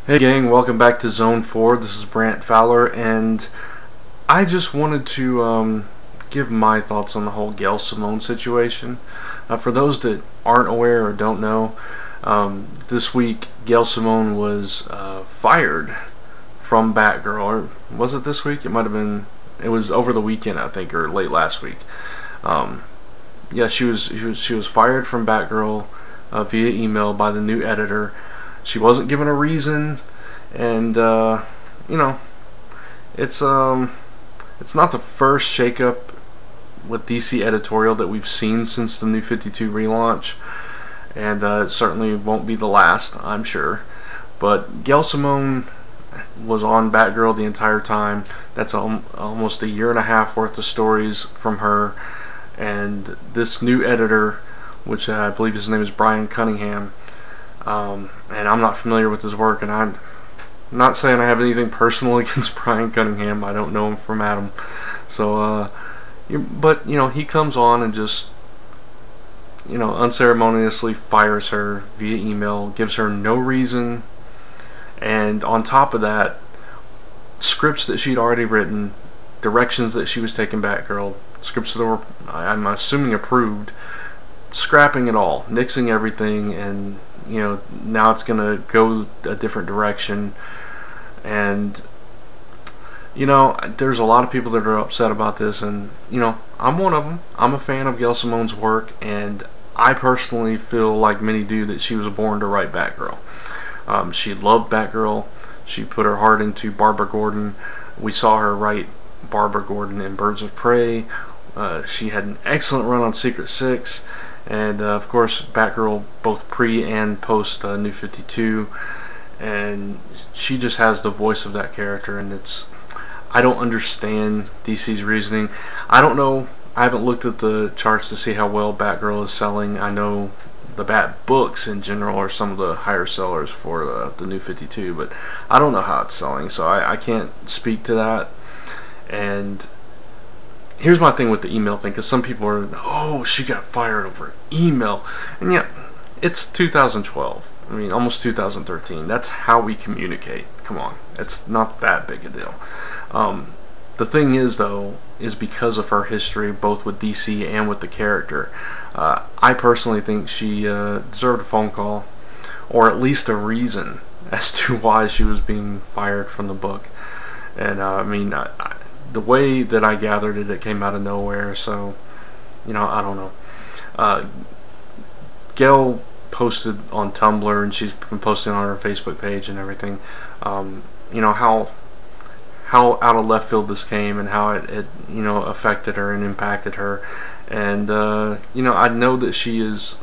Hey gang, welcome back to Zone 4. This is Brant Fowler, and I just wanted to give my thoughts on the whole Gail Simone situation. For those that aren't aware or don't know, this week Gail Simone was fired from Batgirl. Or was it this week? It might have been. It was over the weekend, I think, or late last week. Yeah, she was fired from Batgirl via email by the new editor. She wasn't given a reason, and you know, it's not the first shakeup with DC editorial that we've seen since the New 52 relaunch, and it certainly won't be the last, I'm sure. But Gail Simone was on Batgirl the entire time. That's almost a year and a half worth of stories from her, and this new editor, which I believe his name is Brian Cunningham. And I'm not familiar with his work, and I'm not saying I have anything personal against Brian Cunningham. I don't know him from Adam. So, but, he comes on and just, unceremoniously fires her via email, gives her no reason, and on top of that, scripts that she'd already written, directions that she was taking Batgirl, scripts that were, I'm assuming, approved, scrapping it all, nixing everything, and now it's gonna go a different direction. And there's a lot of people that are upset about this, and I'm one of them. I'm a fan of Gail Simone's work, and I personally feel like many do that she was born to write Batgirl. She loved Batgirl. She put her heart into Barbara Gordon. We saw her write Barbara Gordon in Birds of Prey. She had an excellent run on Secret Six, and of course Batgirl both pre and post New 52, and she just has the voice of that character. And I don't understand DC's reasoning. I don't know, I haven't looked at the charts to see how well Batgirl is selling. I know the Bat books in general are some of the higher sellers for the New 52, but I don't know how it's selling, so I can't speak to that. And here's my thing with the email thing, because some people are, oh, she got fired over email. And yeah, it's 2012. I mean, almost 2013. That's how we communicate. Come on. It's not that big a deal. The thing is, though, is because of her history, both with DC and with the character, I personally think she deserved a phone call, or at least a reason as to why she was being fired from the book. And I mean, the way that I gathered it, it came out of nowhere, so, I don't know. Gail posted on Tumblr, and she's been posting on her Facebook page and everything, how out of left field this came, and how it affected her and impacted her. And, I know that she is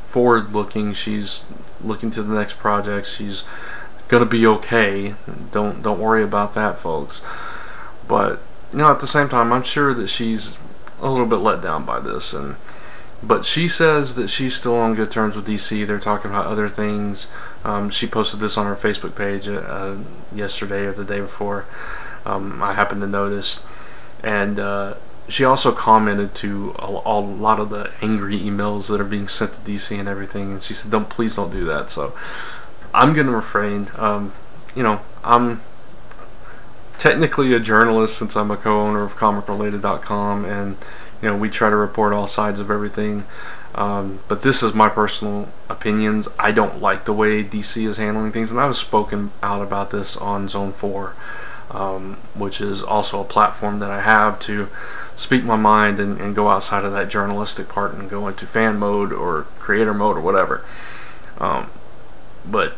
forward-looking. She's looking to the next project. She's gonna be okay. Don't worry about that, folks. But at the same time, I'm sure that she's a little bit let down by this, but she says that she's still on good terms with DC. They're talking about other things. She posted this on her Facebook page yesterday or the day before. I happened to notice, and she also commented to a lot of the angry emails that are being sent to DC and everything. And she said, please don't do that." So I'm gonna refrain. I'm technically a journalist, since I'm a co-owner of ComicRelated.com, and we try to report all sides of everything. But this is my personal opinions. I don't like the way DC is handling things, and I was spoken out about this on Zone 4, which is also a platform that I have to speak my mind and go outside of that journalistic part and go into fan mode or creator mode or whatever. But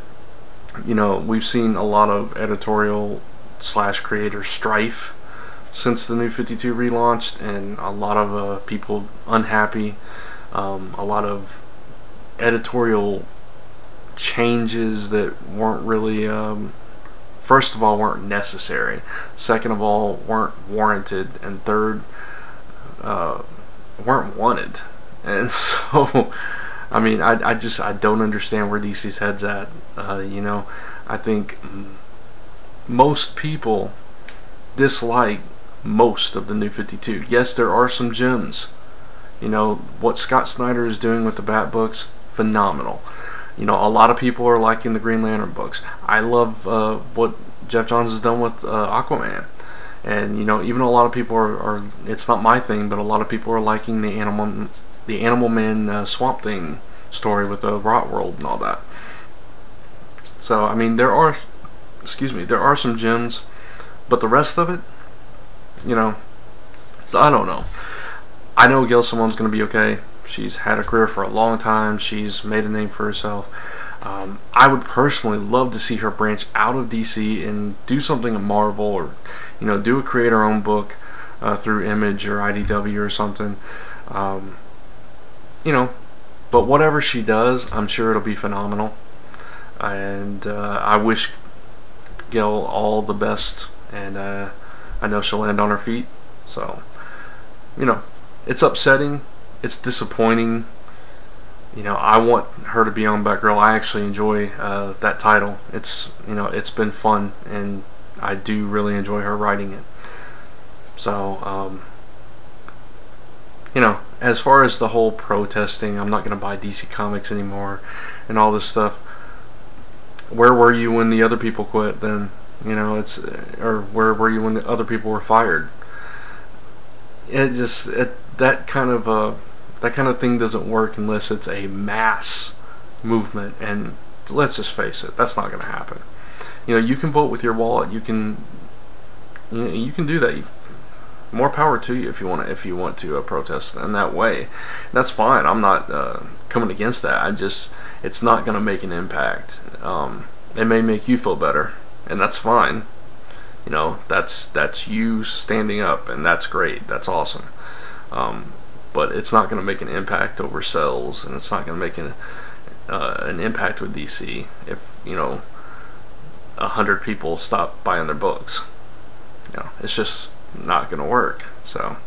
we've seen a lot of editorial / creator strife since the New 52 relaunched, and a lot of people unhappy, a lot of editorial changes that weren't really, first of all, weren't necessary, second of all, weren't warranted, and third, weren't wanted. And so, I mean, I don't understand where DC's head's at. I think most people dislike most of the New 52. Yes, there are some gems. What Scott Snyder is doing with the Bat books, phenomenal. You know, a lot of people are liking the Green Lantern books. I love what Jeff Johns has done with Aquaman. And you know, even a lot of people are it's not my thing, but a lot of people are liking the Animal Man Swamp Thing story with the Rot World and all that. So I mean, there are some gems, but the rest of it, you know, so I don't know. I know Gail Simone's going to be okay. She's had a career for a long time. She's made a name for herself. I would personally love to see her branch out of DC and do something at Marvel, or you know, create her own book through Image or IDW or something. You know, but whatever she does, I'm sure it'll be phenomenal. And I wish Gail all the best, and I know she'll land on her feet. So, you know, it's upsetting, it's disappointing. You know, I want her to be on Batgirl. I actually enjoy that title. It's, you know, it's been fun, and I do really enjoy her writing it. So, you know, as far as the whole protesting, I'm not going to buy DC Comics anymore, and all this stuff. Where were you when the other people quit? Then, you know, or where were you when the other people were fired? That kind of thing doesn't work unless it's a mass movement, and let's just face it, that's not going to happen. You know, you can vote with your wallet. You can do that. More power to you if you want to protest in that way. That's fine. I'm not coming against that. It's not going to make an impact. It may make you feel better, and that's fine. You know, that's you standing up, and that's great. That's awesome. But it's not going to make an impact over sales, and it's not going to make an impact with DC if, you know, 100 people stop buying their books. You know, it's just not going to work. So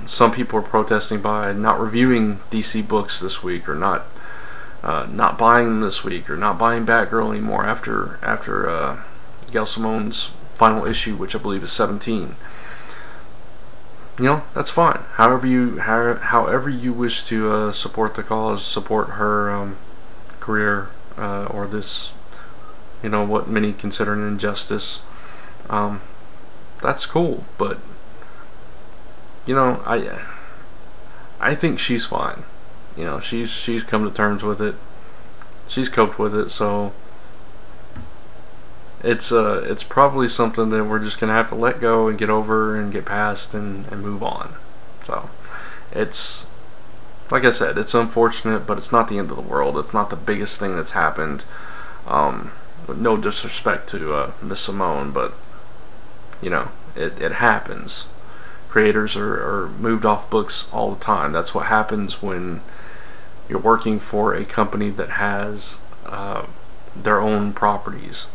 some people are protesting by not reviewing DC books this week, or not buying them this week, or not buying Batgirl anymore after Gail Simone's final issue, which I believe is 17. You know, that's fine. However you wish to support the cause, support her career, or this, you know, what many consider an injustice. That's cool, but you know, I think she's fine. You know, she's come to terms with it. She's coped with it, so it's probably something that we're just gonna have to let go and get over and get past and move on. So it's, like I said, it's unfortunate, but it's not the end of the world. It's not the biggest thing that's happened. With no disrespect to Miss Simone, but you know, it happens. Creators are moved off books all the time. That's what happens when you're working for a company that has their own properties,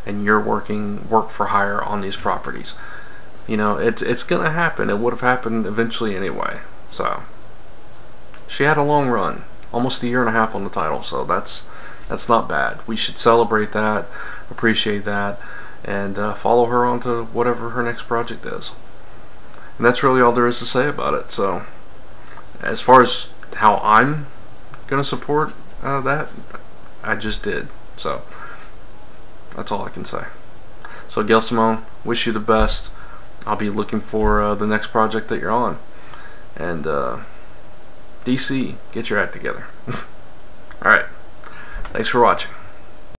and you're work for hire on these properties. You know, it's gonna happen. It would have happened eventually anyway. So she had a long run, almost a year and a half on the title. So that's not bad. We should celebrate that, appreciate that, and follow her on to whatever her next project is. And that's really all there is to say about it. So as far as how I'm gonna support that, I just did. So that's all I can say. So Gail Simone, wish you the best. I'll be looking for the next project that you're on. And DC, get your act together. Alright, thanks for watching.